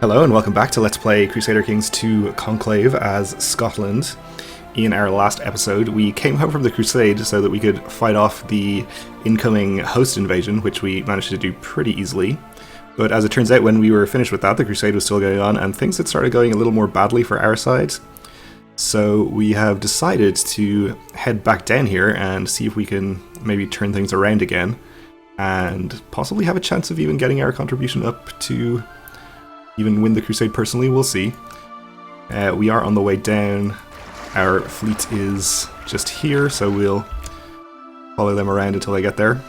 Hello and welcome back to Let's Play Crusader Kings 2 Conclave as Scotland. In our last episode, we came home from the Crusade so that we could fight off the incoming host invasion, which we managed to do pretty easily. But as it turns out, when we were finished with that, the Crusade was still going on, and things had started going a little more badly for our side. So we have decided to head back down here and see if we can maybe turn things around again, and possibly have a chance of even getting our contribution up to even win the Crusade personally. We'll see. We are on the way down. Our fleet is just here, so we'll follow them around until they get there.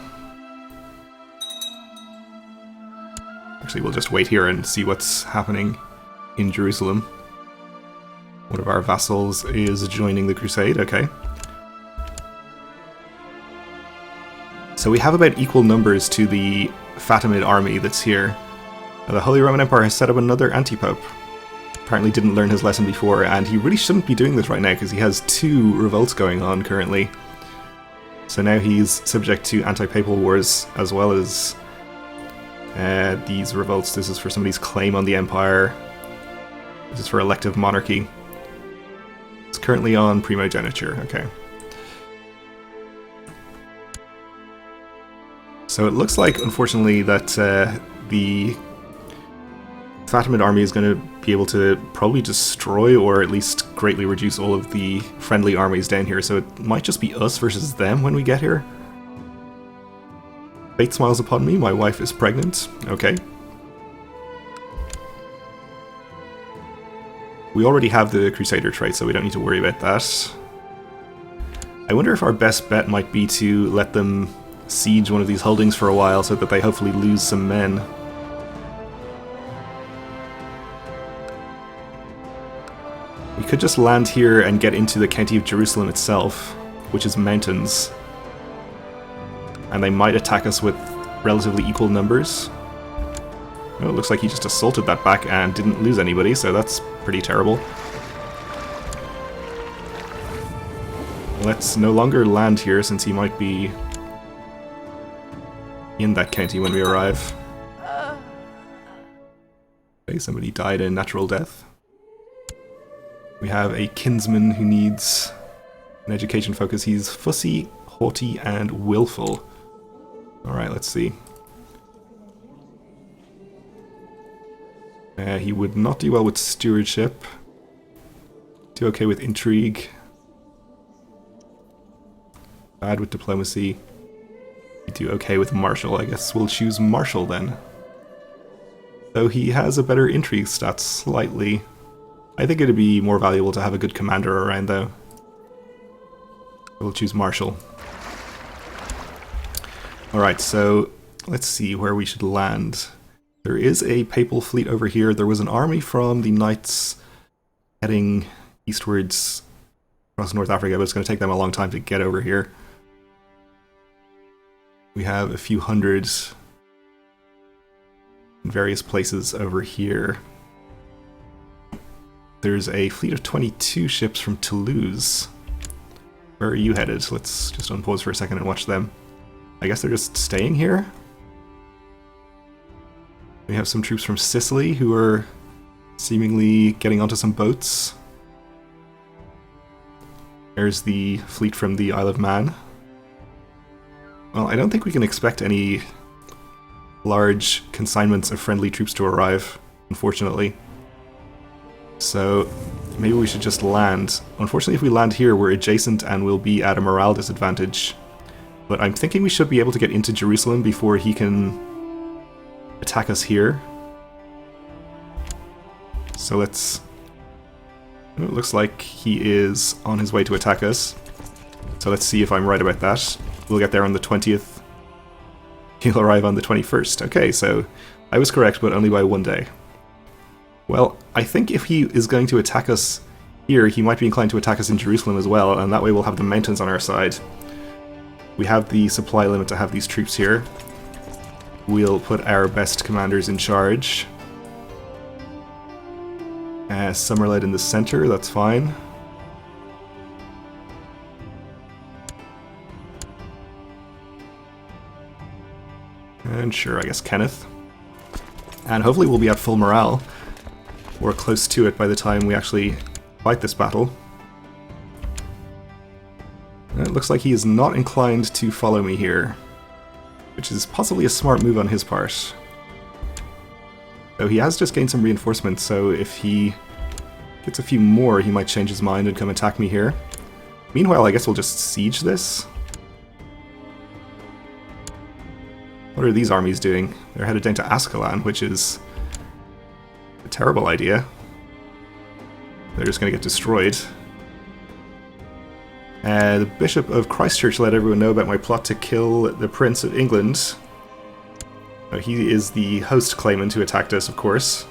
Actually, we'll just wait here and see what's happening in Jerusalem. One of our vassals is joining the Crusade, okay. So we have about equal numbers to the Fatimid army that's here. The Holy Roman Empire has set up another anti-pope. Apparently didn't learn his lesson before, and he really shouldn't be doing this right now because he has 2 revolts going on currently. So now he's subject to anti-papal wars as well as these revolts. This is for somebody's claim on the empire. This is for elective monarchy. It's currently on primogeniture, okay. So it looks like, unfortunately, that the Fatimid army is going to be able to probably destroy or at least greatly reduce all of the friendly armies down here, so it might just be us versus them when we get here. Fate smiles upon me, my wife is pregnant. Okay. We already have the Crusader trait, so we don't need to worry about that. I wonder if our best bet might be to let them siege one of these holdings for a while so that they hopefully lose some men. We could just land here and get into the county of Jerusalem itself, which is mountains. And they might attack us with relatively equal numbers. Oh, it looks like he just assaulted that back and didn't lose anybody, so that's pretty terrible. Let's no longer land here since he might be in that county when we arrive. Okay, somebody died a natural death. We have a kinsman who needs an education focus. He's fussy, haughty, and willful. Alright, let's see. He would not do well with stewardship. Do okay with intrigue. Bad with diplomacy. He'd do okay with martial. I guess we'll choose martial then. Though he has a better intrigue stat slightly. I think it'd be more valuable to have a good commander around, though. We'll choose martial. Alright, so let's see where we should land. There is a papal fleet over here. There was an army from the Knights heading eastwards across North Africa, but it's going to take them a long time to get over here. We have a few hundred in various places over here. There's a fleet of 22 ships from Toulouse. Where are you headed? Let's just unpause for a second and watch them. I guess they're just staying here? We have some troops from Sicily who are seemingly getting onto some boats. There's the fleet from the Isle of Man. Well, I don't think we can expect any large consignments of friendly troops to arrive, unfortunately. So maybe we should just land. Unfortunately, if we land here, we're adjacent and we'll be at a morale disadvantage. But I'm thinking we should be able to get into Jerusalem before he can attack us here. So let's... It looks like he is on his way to attack us. So let's see if I'm right about that. We'll get there on the 20th. He'll arrive on the 21st. Okay, so I was correct, but only by 1 day. Well, I think if he is going to attack us here, he might be inclined to attack us in Jerusalem as well, and that way we'll have the mountains on our side. We have the supply limit to have these troops here. We'll put our best commanders in charge. Somerled in the center, that's fine. And sure, I guess Kenneth. And hopefully we'll be at full morale. or close to it by the time we actually fight this battle. And it looks like he is not inclined to follow me here, which is possibly a smart move on his part. Though he has just gained some reinforcements, so if he gets a few more, he might change his mind and come attack me here. Meanwhile, I guess we'll just siege this. What are these armies doing? They're headed down to Ascalon, which is a terrible idea. They're just going to get destroyed. The Bishop of Christchurch let everyone know about my plot to kill the Prince of England. He is the host claimant who attacked us, of course.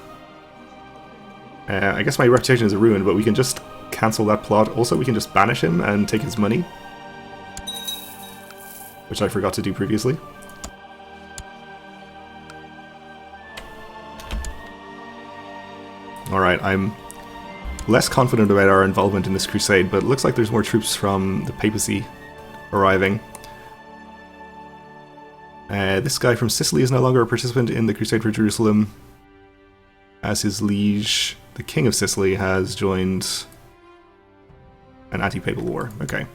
I guess my reputation is ruined, but we can just cancel that plot. Also, we can just banish him and take his money, which I forgot to do previously. Alright, I'm less confident about our involvement in this crusade, but it looks like there's more troops from the papacy arriving. This guy from Sicily is no longer a participant in the Crusade for Jerusalem, as his liege, the King of Sicily, has joined an anti-papal war. Okay.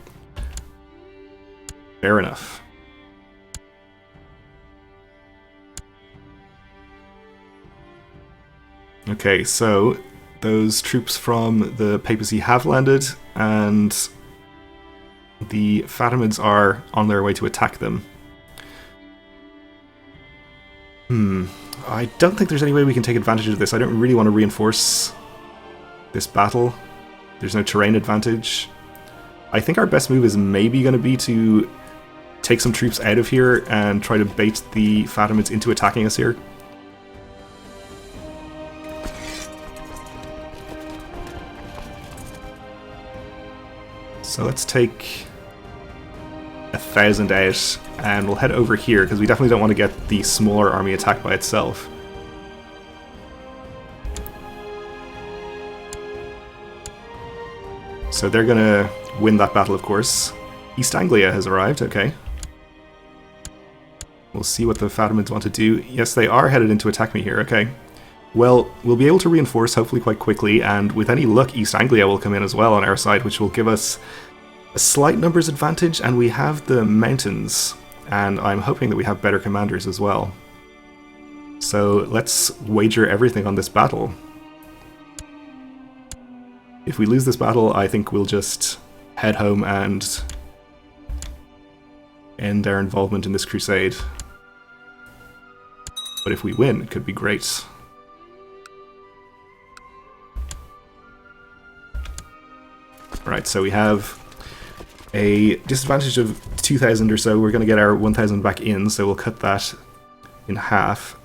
Fair enough. Okay, so those troops from the papacy have landed, and the Fatimids are on their way to attack them. I don't think there's any way we can take advantage of this. I don't really want to reinforce this battle. There's no terrain advantage. I think our best move is maybe going to be to take some troops out of here and try to bait the Fatimids into attacking us here. So let's take 1,000 out, and we'll head over here, because we definitely don't want to get the smaller army attacked by itself. So they're gonna win that battle, of course. East Anglia has arrived, okay. We'll see what the Fatimids want to do. Yes, they are headed in to attack me here, okay. Well, we'll be able to reinforce hopefully quite quickly, and with any luck, East Anglia will come in as well on our side, which will give us a slight numbers advantage, and we have the mountains, and I'm hoping that we have better commanders as well. So let's wager everything on this battle. If we lose this battle, I think we'll just head home and end our involvement in this crusade. But if we win, it could be great. Alright, so we have a disadvantage of 2,000 or so. We're going to get our 1,000 back in, so we'll cut that in half.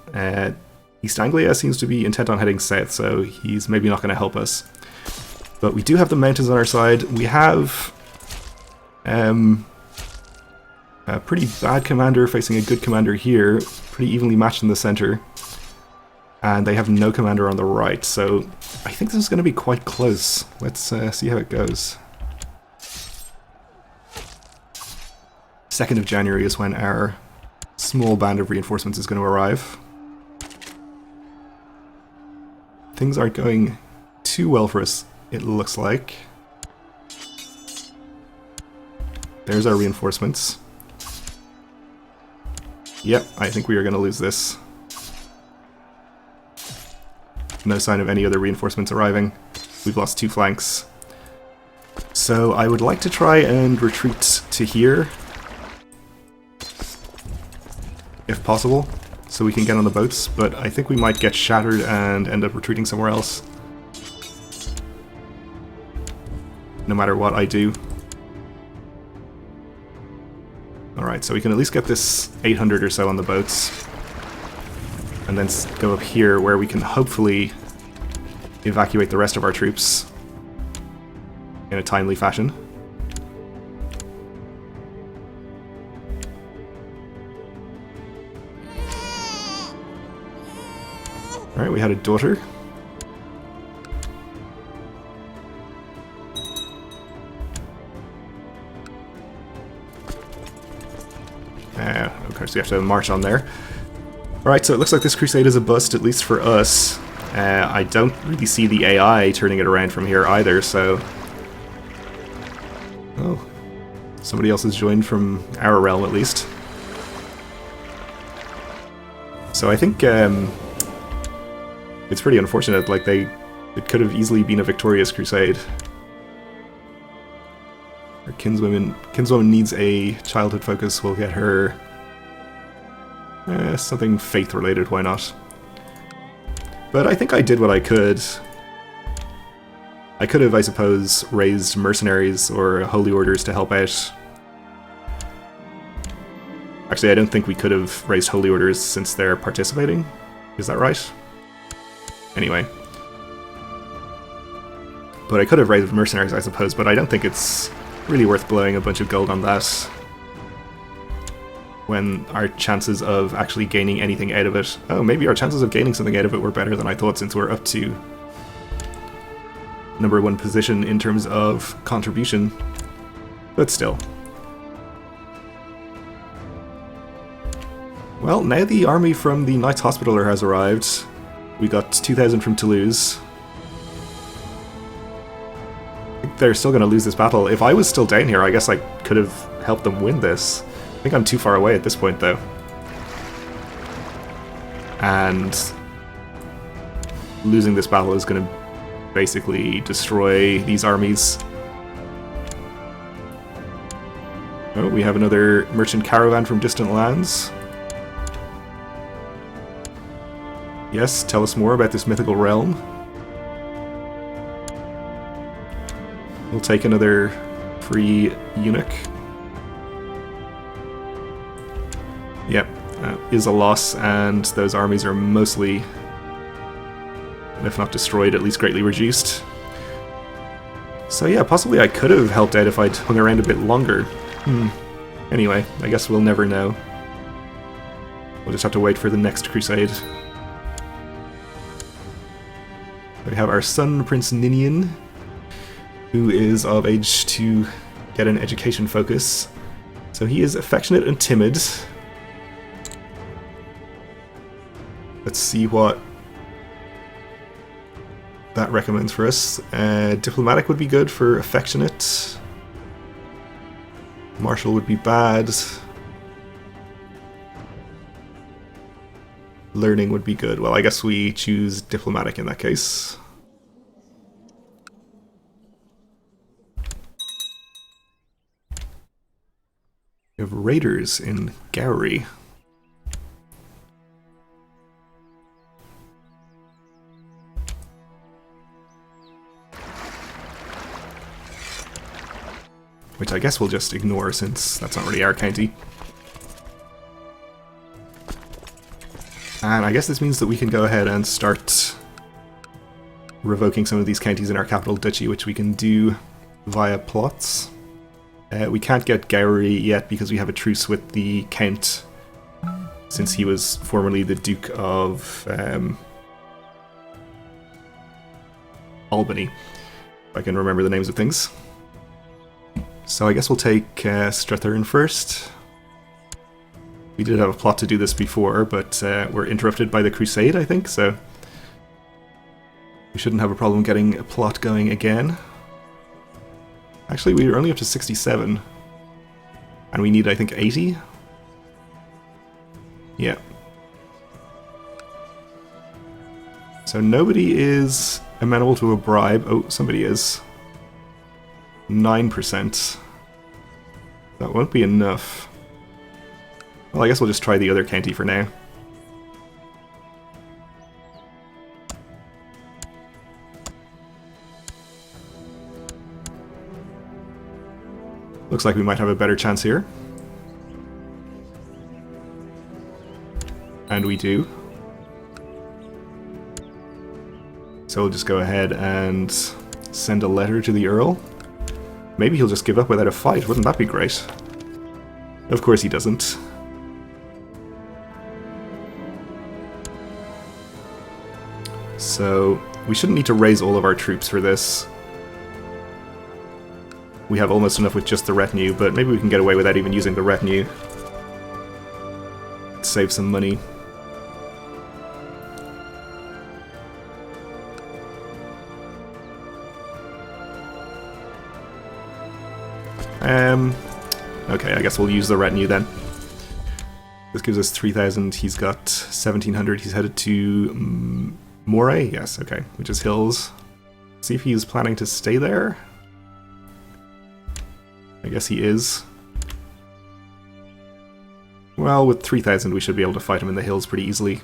East Anglia seems to be intent on heading south, so he's maybe not going to help us. But we do have the mountains on our side. We have a pretty bad commander facing a good commander here, pretty evenly matched in the center. And they have no commander on the right, so I think this is going to be quite close. Let's see how it goes. 2nd of January is when our small band of reinforcements is going to arrive. Things aren't going too well for us, it looks like. There's our reinforcements. Yep, I think we are going to lose this. No sign of any other reinforcements arriving. We've lost 2 flanks. So I would like to try and retreat to here, if possible, so we can get on the boats, but I think we might get shattered and end up retreating somewhere else. No matter what I do. Alright, so we can at least get this 800 or so on the boats. And then go up here where we can hopefully evacuate the rest of our troops in a timely fashion. Alright, we had a daughter. Of course we have to march on there. Alright, so it looks like this crusade is a bust, at least for us. I don't really see the AI turning it around from here either, so... Oh. Somebody else has joined from our realm, at least. So I think it's pretty unfortunate. Like, it could have easily been a victorious crusade. Our kinswoman needs a childhood focus. We'll get her something faith-related, why not? But I think I did what I could. I could have, I suppose, raised mercenaries or holy orders to help out. Actually, I don't think we could have raised holy orders since they're participating. Is that right? Anyway. But I could have raised mercenaries, I suppose, but I don't think it's really worth blowing a bunch of gold on that when our chances of actually gaining anything out of it... Oh, maybe our chances of gaining something out of it were better than I thought, since we're up to #1 position in terms of contribution. But still. Well, now the army from the Knights Hospitaller has arrived. We got 2,000 from Toulouse. I think they're still going to lose this battle. If I was still down here, I guess I could have helped them win this. I think I'm too far away at this point, though. And losing this battle is going to basically destroy these armies. Oh, we have another merchant caravan from distant lands. Yes, tell us more about this mythical realm. We'll take another free eunuch. Yep, is a loss, and those armies are mostly, if not destroyed, at least greatly reduced. So yeah, possibly I could have helped out if I'd hung around a bit longer. Anyway, I guess we'll never know. We'll just have to wait for the next crusade. We have our son, Prince Ninian, who is of age to get an education focus. So he is affectionate and timid. Let's see what that recommends for us. Diplomatic would be good for affectionate. Martial would be bad. Learning would be good. Well, I guess we choose diplomatic in that case. We have raiders in Gowrie. Which I guess we'll just ignore since that's not really our county. And I guess this means that we can go ahead and start revoking some of these counties in our capital duchy, which we can do via plots. We can't get Gowrie yet because we have a truce with the Count, since he was formerly the Duke of Albany, if I can remember the names of things. So I guess we'll take Strathearn first. We did have a plot to do this before, but we're interrupted by the Crusade, I think, so we shouldn't have a problem getting a plot going again. Actually, we were only up to 67, and we need, I think, 80? Yeah. So nobody is amenable to a bribe. Oh, somebody is. 9%. That won't be enough. Well, I guess we'll just try the other county for now. Looks like we might have a better chance here. And we do. So we'll just go ahead and send a letter to the Earl. Maybe he'll just give up without a fight. Wouldn't that be great? Of course he doesn't. So we shouldn't need to raise all of our troops for this. We have almost enough with just the retinue, but maybe we can get away without even using the retinue. Save some money. Okay, I guess we'll use the retinue then. This gives us 3,000. He's got 1,700. He's headed to Moray? Yes, okay. Which is hills. See if he's planning to stay there. I guess he is. Well, with 3,000 we should be able to fight him in the hills pretty easily.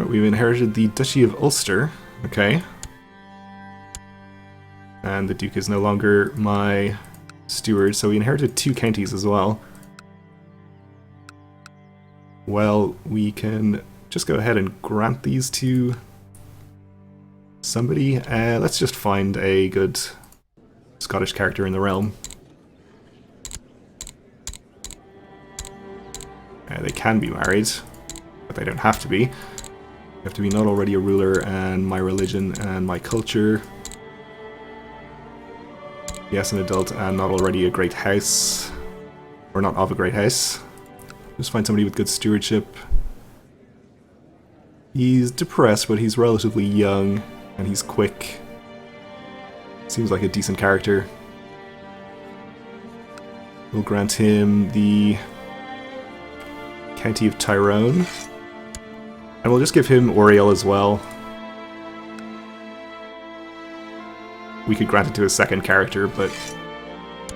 We've inherited the Duchy of Ulster. Okay. And the Duke is no longer my steward, so we inherited 2 counties as well. Well, we can just go ahead and grant these to somebody. Let's just find a good Scottish character in the realm. They can be married, but they don't have to be. You have to be not already a ruler, and my religion and my culture. Yes, an adult and not already a great house. Or not of a great house. Just find somebody with good stewardship. He's depressed, but he's relatively young, and he's quick. Seems like a decent character. We'll grant him the County of Tyrone. And we'll just give him Oriel as well. We could grant it to a second character, but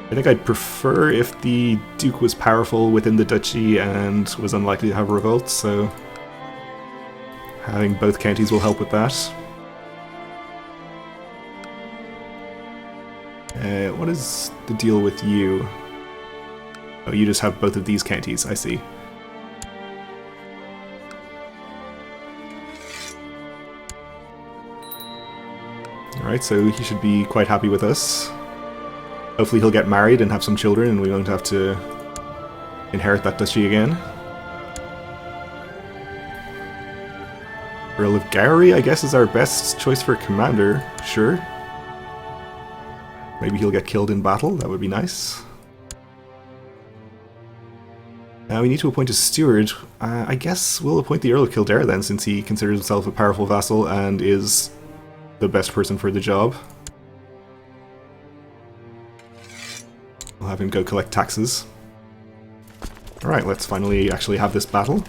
I think I'd prefer if the Duke was powerful within the duchy and was unlikely to have a revolt, so having both counties will help with that. What is the deal with you? Oh, you just have both of these counties, I see. Alright, so he should be quite happy with us. Hopefully he'll get married and have some children and we won't have to inherit that duchy again. Earl of Gowrie, I guess, is our best choice for commander. Sure. Maybe he'll get killed in battle, that would be nice. Now we need to appoint a steward. I guess we'll appoint the Earl of Kildare then, since he considers himself a powerful vassal and is the best person for the job. We'll have him go collect taxes. Alright, let's finally actually have this battle.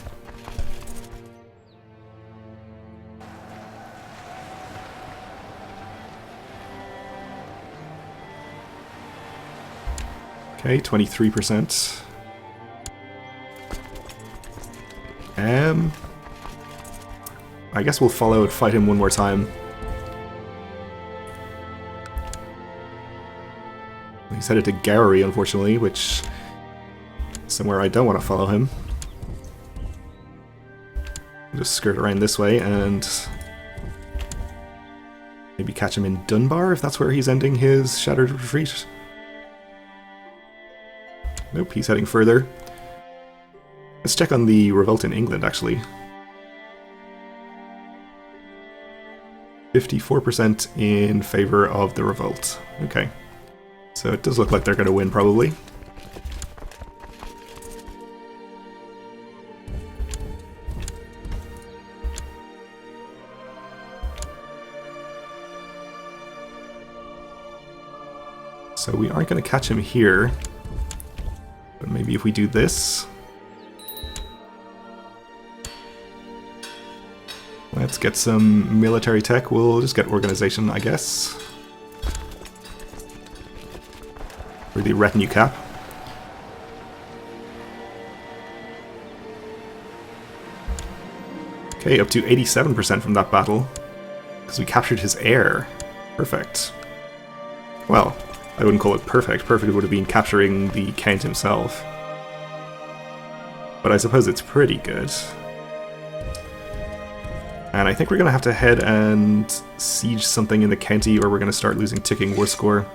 Okay, 23%. I guess we'll follow and fight him one more time. He's headed to Gowrie, unfortunately, which is somewhere I don't want to follow him. I'll just skirt around this way and maybe catch him in Dunbar, if that's where he's ending his shattered retreat. Nope, he's heading further. Let's check on the revolt in England, actually. 54% in favor of the revolt. Okay. So it does look like they're going to win, probably. So we aren't going to catch him here. But maybe if we do this... Let's get some military tech. We'll just get organization, I guess. For the retinue cap. Okay, up to 87% from that battle. Because we captured his heir. Perfect. Well, I wouldn't call it perfect. Perfect would have been capturing the Count himself. But I suppose it's pretty good. And I think we're going to have to head and siege something in the county, or we're going to start losing ticking war score.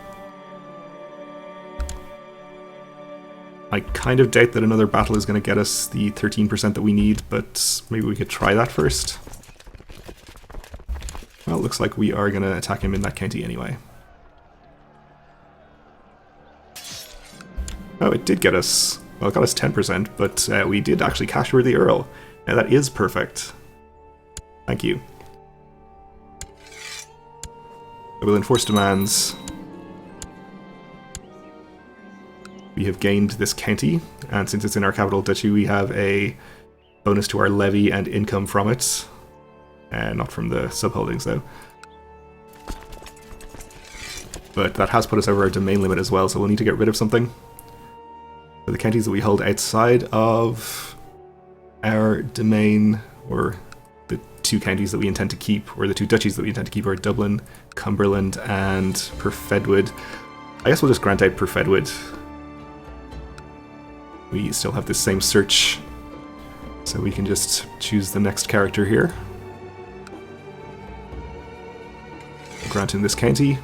I kind of doubt that another battle is going to get us the 13% that we need, but maybe we could try that first. Well, it looks like we are going to attack him in that county anyway. Oh, it did get us... Well, it got us 10%, but we did actually cash for the Earl. Now that is perfect. Thank you. I will enforce demands. We have gained this county, and since it's in our capital duchy, we have a bonus to our levy and income from it. Not from the subholdings, though. But that has put us over our domain limit as well, so we'll need to get rid of something. So the counties that we hold outside of our domain, or the two counties that we intend to keep, or the two duchies that we intend to keep, are Dublin, Cumberland, and Perfedwood. I guess we'll just grant out Perfedwood. We still have this same search, so we can just choose the next character here. Grant him this county.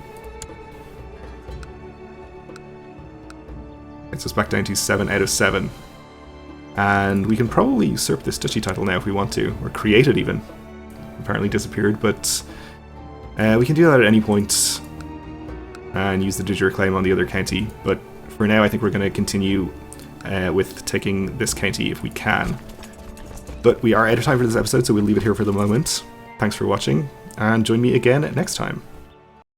Gets us back down to 7 out of 7. And we can probably usurp this duchy title now if we want to, or create it even. Apparently disappeared, but we can do that at any point and use the de jure claim on the other county. But for now, I think we're going to continue with taking this county if we can. But we are out of time for this episode, so we'll leave it here for the moment. Thanks for watching, and join me again next time.